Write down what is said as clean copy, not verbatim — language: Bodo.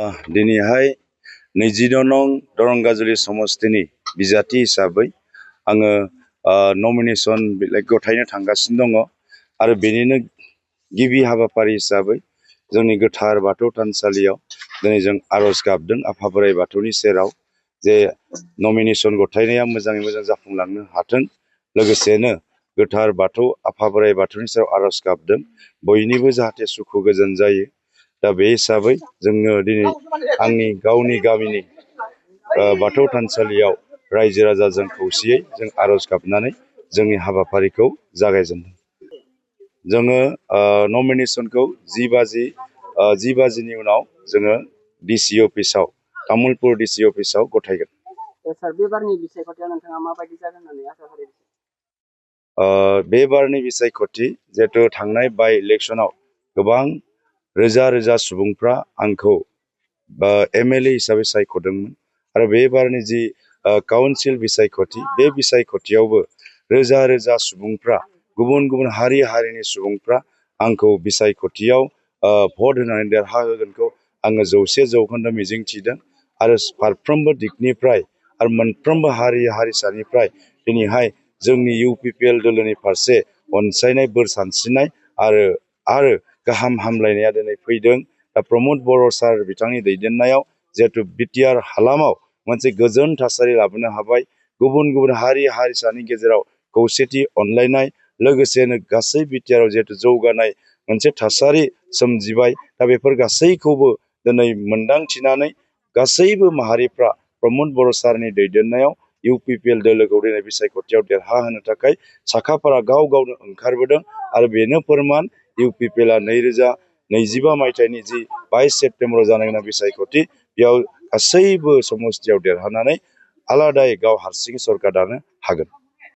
दिनैहाय 22 नं दरंगाजुलि समस्तिनि बिजाथि हिसाबै आङो नमिनेशन बिलाइ गथायनो थांगासिनो दङ आरो बेनिनो गिबि हाबाफारि हिसाबै जोंनि गोथार बाथौ थानसालियाव दिनै जों आरज गाबदों आफा बोराइ बाथौनि सेराव जे नमिनेशन गथायनाया मोजाङै मोजां जाफुंलांनो हाथों। लोगोसेनो गोथार बाथौ आफा बोराइ बाथौनि सेराव आरज गाबदों बयनिबो जाहाथे सुखु गोजोन जायो। दा बे हिसाबै जोङो दिनै आंनि गावनि गामिनि बाथौ थानसालियाव रायजो राजाजों खौसेयै जों आरज गाबनानै जोंनि हाबाफारिखौ जागायजेनदों। जोङो नमिनेशनखौ 10 बाजिनि उनाव जोङो डिसि अफिसाव तामुलपुर डिसि अफिसाव गथायगोन। सार बे बारनि बिसायख'थिया नोंथाङा माबायदि जागोन होननानै आसा खालामो? बे बारनि बिसायख'थि जिहेतु थांनाय बाय इलेक्शनाव गोबां रोजा रोजा सुबुंफ्रा आंखौ एमएलए हिसाबै सायख'दोंमोन आरो बे बारनि जि काउन्सिल बिसायख'थि बे बिसायख'थियावबो रोजा रोजा सुबुंफ्रा गुबुन गुबुन हारिनि सुबुंफ्रा आंखौ बिसायख'थियाव भट होनानै देरहाहोगोनखौ आङो 100% मिजिंथिदों आरो फारफ्रोमबो दिगनिफ्राय आरो मोनफ्रोमबो हारि हारिसानिफ्राय दिनैहाय जोंनि UPPL दोलोनि फारसे अनसायनाय बोर सानस्रिनाय आरो गाहाम हामलायनाया दिनै फैदों। दा प्रमद बर' सार बिथांनि दैदेननायाव जिहेतु बिटिआर हालामाव मोनसे गोजोन थासारि लाबोनो हाबाय। गुबुन गुबुन हारि हारिसानि गेजेराव खौसेथि अनलायनाय लोगोसेनो गासै बिटिआराव जिहेतु जौगानाय मोनसे थासारि सोमजिबाय। दा बेफोर गासैखौबो दिनै मोनदांथिनानै गासैबो माहारिफ्रा प्रमद बर' सारनि दैदेननायाव UPPL दोलोखौ दिनै बिसायख'थियाव देरहाहोनो थाखाय साखाफारा गाव गावनो ओंखारबोदों आरो बेनो फोरमान UPPL 2025 मायथाइनि जि 22 सेप्तेम्बराव जानो गोनां बिसायख'थि बेयाव गासैबो समस्तियाव देरहानानै आलादायै गाव हारसिं सरकार दानो हागोन।